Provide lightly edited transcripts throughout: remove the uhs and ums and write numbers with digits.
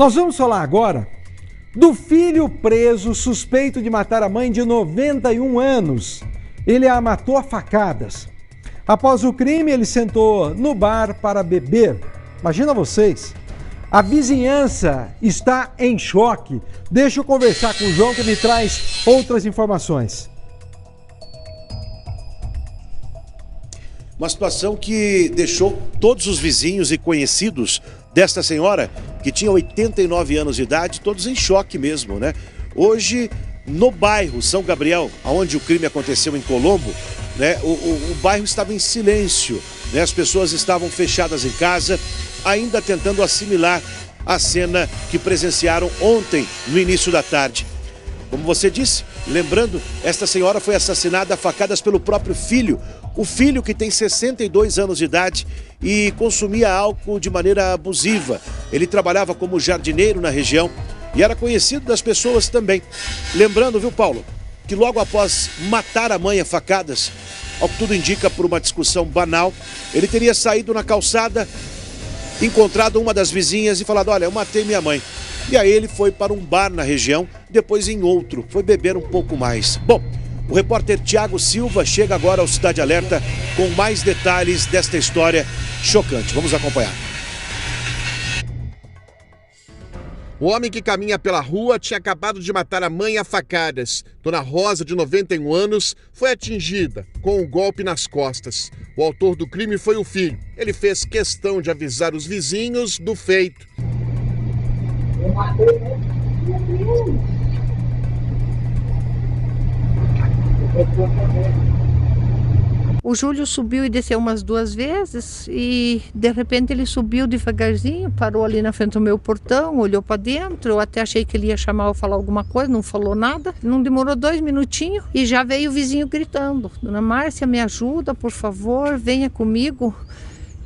Nós vamos falar agora do filho preso suspeito de matar a mãe de 91 anos. Ele a matou a facadas. Após o crime, ele sentou no bar para beber. Imagina vocês. A vizinhança está em choque. Deixa eu conversar com o João que me traz outras informações. Uma situação que deixou todos os vizinhos e conhecidos desta senhora, que tinha 89 anos de idade, todos em choque mesmo, né? Hoje, no bairro São Gabriel, onde o crime aconteceu em Colombo, né, o bairro estava em silêncio, né? As pessoas estavam fechadas em casa, ainda tentando assimilar a cena que presenciaram ontem, no início da tarde. Como você disse, lembrando, esta senhora foi assassinada a facadas pelo próprio filho, o filho que tem 62 anos de idade e consumia álcool de maneira abusiva. Ele trabalhava como jardineiro na região e era conhecido das pessoas também. Lembrando, viu, Paulo, que logo após matar a mãe a facadas, ao que tudo indica por uma discussão banal, ele teria saído na calçada, encontrado uma das vizinhas e falado: olha, eu matei minha mãe. E aí ele foi para um bar na região, depois em outro, foi beber um pouco mais. Bom, o repórter Tiago Silva chega agora ao Cidade Alerta com mais detalhes desta história chocante. Vamos acompanhar. O homem que caminha pela rua tinha acabado de matar a mãe a facadas. Dona Rosa, de 91 anos, foi atingida com um golpe nas costas. O autor do crime foi o filho. Ele fez questão de avisar os vizinhos do feito. O Júlio subiu e desceu umas 2 vezes e de repente ele subiu devagarzinho, parou ali na frente do meu portão, olhou para dentro. Eu até achei que ele ia chamar ou falar alguma coisa, não falou nada. Não demorou 2 minutinhos e já veio o vizinho gritando: Dona Márcia, me ajuda, por favor, venha comigo,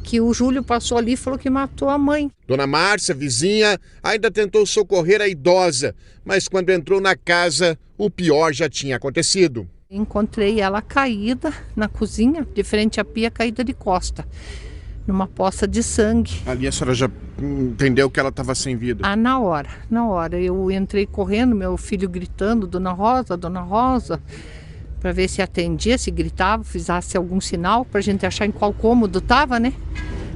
que o Júlio passou ali e falou que matou a mãe. Dona Márcia, vizinha, ainda tentou socorrer a idosa, mas quando entrou na casa, o pior já tinha acontecido. Encontrei ela caída na cozinha, de frente à pia, caída de costa, numa poça de sangue. Ali a senhora já entendeu que ela estava sem vida? Ah, na hora. Eu entrei correndo, meu filho gritando: Dona Rosa, para ver se atendia, se gritava, fizesse algum sinal, para a gente achar em qual cômodo estava, né?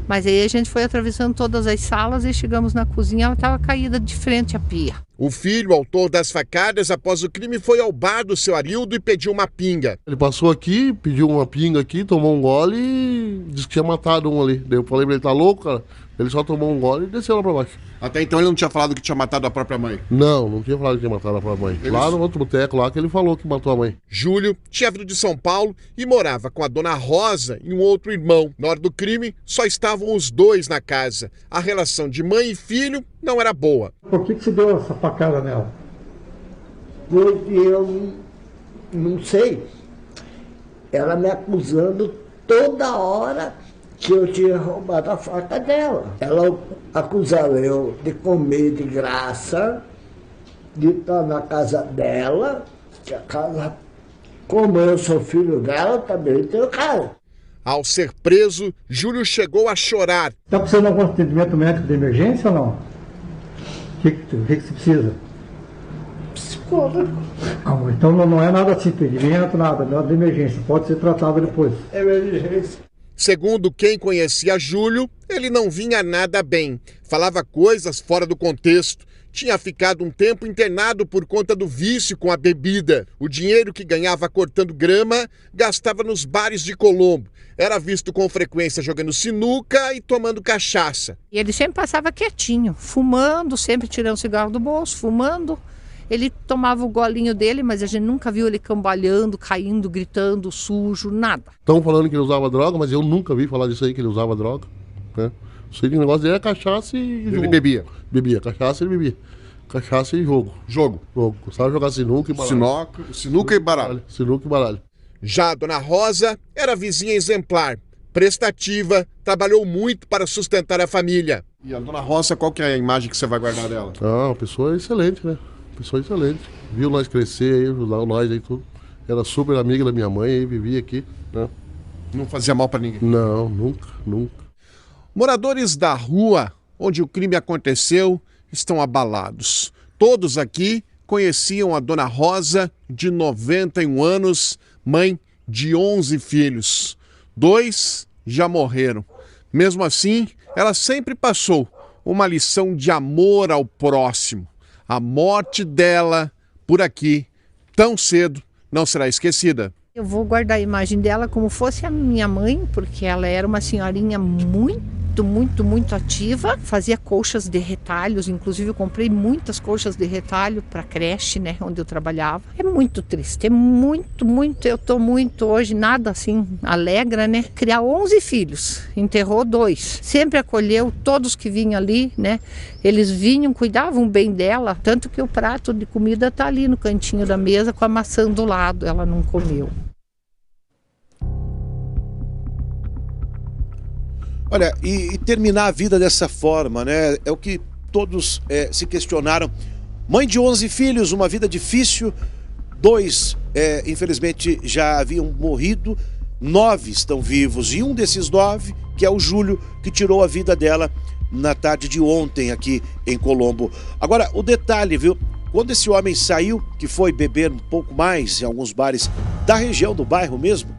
Mas aí a gente foi atravessando todas as salas e chegamos na cozinha, ela estava caída de frente à pia. O filho, autor das facadas, após o crime, foi ao bar do seu Arildo e pediu uma pinga. Ele passou aqui, pediu uma pinga aqui, tomou um gole e disse que tinha matado um ali. Daí eu falei pra ele: tá louco, cara? Ele só tomou um gole e desceu lá pra baixo. Até então ele não tinha falado que tinha matado a própria mãe? Não tinha falado que tinha matado a própria mãe. Lá no outro boteco lá que ele falou que matou a mãe. Júlio tinha vindo de São Paulo e morava com a Dona Rosa e um outro irmão. Na hora do crime, só estavam os dois na casa. A relação de mãe e filho não era boa. Por que você deu essa facada nela? Porque eu não sei. Ela me acusando toda hora que eu tinha roubado a faca dela. Ela acusava eu de comer de graça, de estar na casa dela, que a casa, como eu sou filho dela, também tenho casa. Ao ser preso, Júlio chegou a chorar. Está precisando de algum atendimento médico de emergência ou não? O que você precisa? Psicólogo. Não, então não é nada assim, atendimento, nada de emergência, pode ser tratado depois. Emergência. Segundo quem conhecia Júlio, ele não vinha nada bem. Falava coisas fora do contexto. Tinha ficado um tempo internado por conta do vício com a bebida. O dinheiro que ganhava cortando grama, gastava nos bares de Colombo. Era visto com frequência jogando sinuca e tomando cachaça. E ele sempre passava quietinho, fumando, sempre tirando o cigarro do bolso, fumando. Ele tomava o golinho dele, mas a gente nunca viu ele cambalhando, caindo, gritando, sujo, nada. Estão falando que ele usava droga, mas eu nunca vi falar disso aí, que ele usava droga, né? Sei que o negócio dele era cachaça e jogo. Ele bebia? Bebia, cachaça ele bebia. Cachaça e jogo. Jogo? Jogo. Gostava de jogar sinuca e baralho. Sinuca e baralho. Sinuca e baralho. Já a Dona Rosa era vizinha exemplar, prestativa, trabalhou muito para sustentar a família. E a Dona Rosa, qual que é a imagem que você vai guardar dela? Ah, uma pessoa excelente, né? Pessoa excelente. Viu nós crescer aí, ajudar nós aí tudo. Era super amiga da minha mãe aí, vivia aqui, né? Não fazia mal pra ninguém? Não, nunca. Moradores da rua onde o crime aconteceu estão abalados. Todos aqui conheciam a dona Rosa, de 91 anos, mãe de 11 filhos. 2 já morreram. Mesmo assim, ela sempre passou uma lição de amor ao próximo. A morte dela, por aqui, tão cedo, não será esquecida. Eu vou guardar a imagem dela como fosse a minha mãe, porque ela era uma senhorinha muito ativa, fazia colchas de retalhos, inclusive eu comprei muitas colchas de retalho para creche, né, onde eu trabalhava. É muito triste, é muito, eu tô muito hoje, nada assim alegra, né, criar 11 filhos, enterrou 2, sempre acolheu todos que vinham ali, né, eles vinham, cuidavam bem dela, tanto que o prato de comida tá ali no cantinho da mesa com a maçã do lado, ela não comeu. Olha, e terminar a vida dessa forma, né? É o que todos se questionaram. Mãe de 11 filhos, uma vida difícil. 2, infelizmente, já haviam morrido. 9 estão vivos. E um desses 9, que é o Júlio, que tirou a vida dela na tarde de ontem aqui em Colombo. Agora, o detalhe, viu? Quando esse homem saiu, que foi beber um pouco mais em alguns bares da região, do bairro mesmo,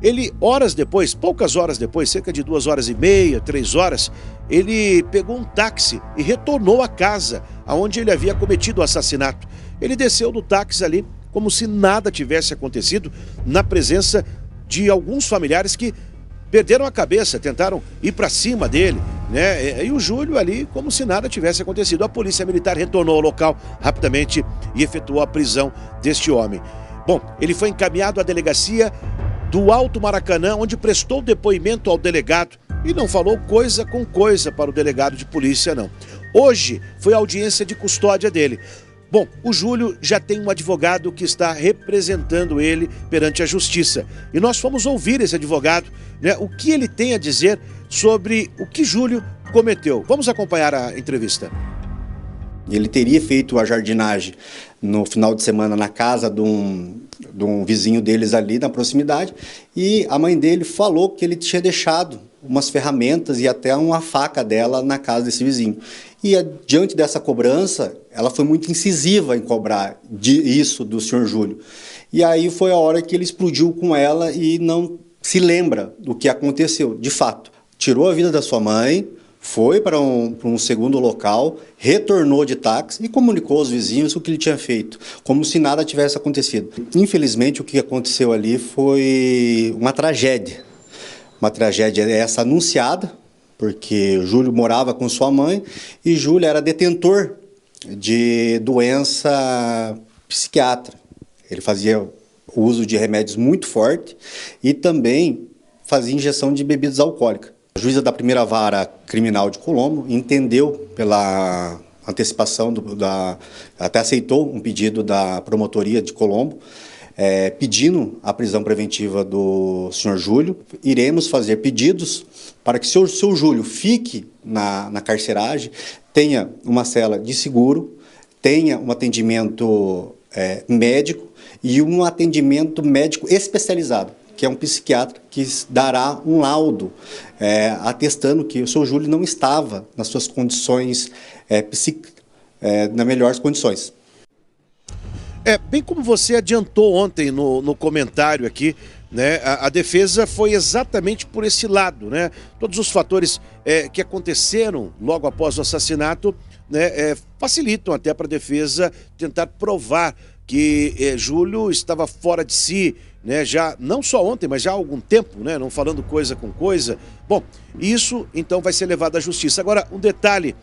ele, horas depois, poucas horas depois, cerca de 2h30, 3 horas, ele pegou um táxi e retornou à casa onde ele havia cometido o assassinato. Ele desceu do táxi ali como se nada tivesse acontecido, na presença de alguns familiares que perderam a cabeça, tentaram ir para cima dele, né? E o Júlio ali como se nada tivesse acontecido. A polícia militar retornou ao local rapidamente e efetuou a prisão deste homem. Bom, ele foi encaminhado à delegacia do Alto Maracanã, onde prestou depoimento ao delegado e não falou coisa com coisa para o delegado de polícia, não. Hoje foi a audiência de custódia dele. Bom, o Júlio já tem um advogado que está representando ele perante a justiça. E nós fomos ouvir esse advogado, né, o que ele tem a dizer sobre o que Júlio cometeu. Vamos acompanhar a entrevista. Ele teria feito a jardinagem no final de semana na casa de um vizinho deles ali na proximidade, e a mãe dele falou que ele tinha deixado umas ferramentas e até uma faca dela na casa desse vizinho. E diante dessa cobrança, ela foi muito incisiva em cobrar isso do senhor Júlio. E aí foi a hora que ele explodiu com ela e não se lembra do que aconteceu, de fato. Tirou a vida da sua mãe, foi para um segundo local, retornou de táxi e comunicou aos vizinhos o que ele tinha feito, como se nada tivesse acontecido. Infelizmente, o que aconteceu ali foi uma tragédia. Uma tragédia essa anunciada, porque Júlio morava com sua mãe e Júlio era detentor de doença psiquiátrica. Ele fazia uso de remédios muito forte e também fazia injeção de bebidas alcoólicas. A juíza da primeira vara criminal de Colombo entendeu pela antecipação, até aceitou um pedido da promotoria de Colombo, pedindo a prisão preventiva do senhor Júlio. Iremos fazer pedidos para que o seu Júlio fique na carceragem, tenha uma cela de seguro, tenha um atendimento médico e um atendimento médico especializado, que é um psiquiatra que dará um laudo atestando que o seu Júlio não estava nas suas condições nas melhores condições. Bem como você adiantou ontem no comentário aqui, né, a defesa foi exatamente por esse lado, né? Todos os fatores que aconteceram logo após o assassinato, né, facilitam até para a defesa tentar provar que Júlio estava fora de si, né, já não só ontem, mas já há algum tempo, né, não falando coisa com coisa. Bom, isso então vai ser levado à justiça. Agora, um detalhe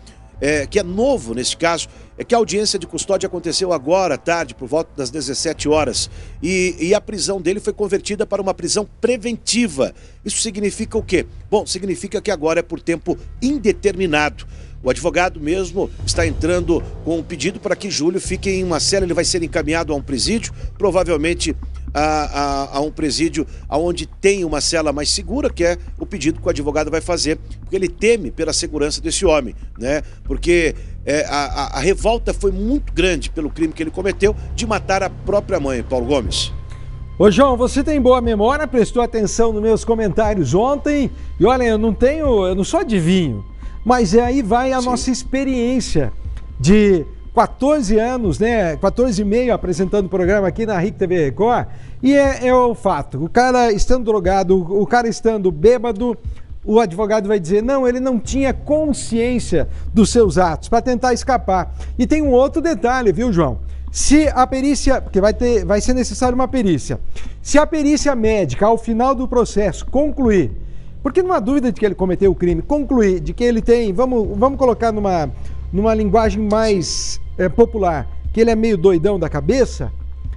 que é novo nesse caso, é que a audiência de custódia aconteceu agora à tarde, por volta das 17 horas, e a prisão dele foi convertida para uma prisão preventiva. Isso significa o quê? Bom, significa que agora é por tempo indeterminado. O advogado mesmo está entrando com um pedido para que Júlio fique em uma cela. Ele vai ser encaminhado a um presídio, provavelmente a um presídio onde tem uma cela mais segura, que é o pedido que o advogado vai fazer, porque ele teme pela segurança desse homem, né? Porque a revolta foi muito grande pelo crime que ele cometeu de matar a própria mãe, Paulo Gomes. Ô João, você tem boa memória, prestou atenção nos meus comentários ontem, e olha, eu não sou adivinho, mas aí vai a nossa experiência. de 14 anos, né? 14 e meio apresentando o programa aqui na RIC TV Record. E é o fato, o cara estando drogado, o cara estando bêbado, o advogado vai dizer, não, ele não tinha consciência dos seus atos para tentar escapar. E tem um outro detalhe, viu, João? Se a perícia, porque vai ser necessário uma perícia, se a perícia médica, ao final do processo, concluir, porque não há dúvida de que ele cometeu o crime, concluir de que ele tem, vamos colocar numa linguagem mais popular, que ele é meio doidão da cabeça,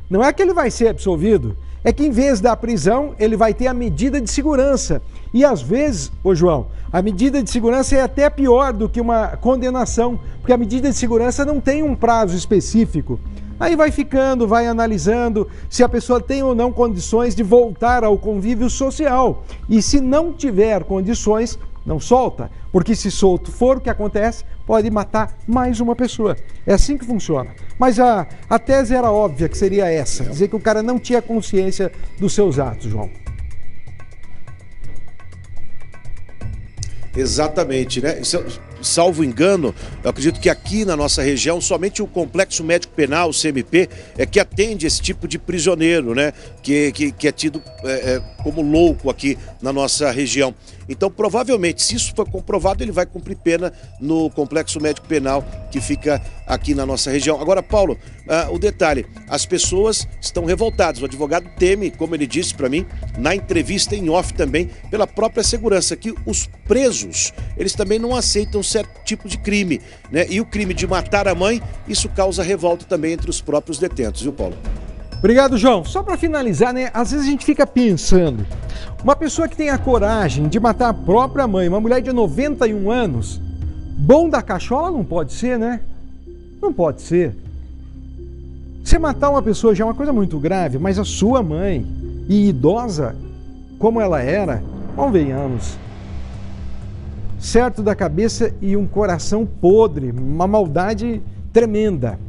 não é que ele vai ser absolvido, é que em vez da prisão, ele vai ter a medida de segurança. E às vezes, ô João, a medida de segurança é até pior do que uma condenação, porque a medida de segurança não tem um prazo específico. Aí vai ficando, vai analisando se a pessoa tem ou não condições de voltar ao convívio social. E se não tiver condições, não solta, porque se solto for, o que acontece? Pode matar mais uma pessoa. É assim que funciona. Mas a tese era óbvia que seria essa, dizer que o cara não tinha consciência dos seus atos, João. Exatamente, né? Salvo engano, eu acredito que aqui na nossa região, somente o Complexo Médico Penal, o CMP, é que atende esse tipo de prisioneiro, né? Que é tido como louco aqui na nossa região. Então, provavelmente, se isso for comprovado, ele vai cumprir pena no Complexo Médico Penal que fica aqui na nossa região. Agora, Paulo, o detalhe, as pessoas estão revoltadas. O advogado teme, como ele disse para mim, na entrevista em off também, pela própria segurança, que os presos, eles também não aceitam certo tipo de crime, né? E o crime de matar a mãe, isso causa revolta também entre os próprios detentos, viu, Paulo? Obrigado, João. Só para finalizar, né? Às vezes a gente fica pensando, uma pessoa que tem a coragem de matar a própria mãe, uma mulher de 91 anos, bom da cachola não pode ser, né? Não pode ser. Você matar uma pessoa já é uma coisa muito grave, mas a sua mãe, e idosa como ela era, convenhamos, certo da cabeça e um coração podre, uma maldade tremenda.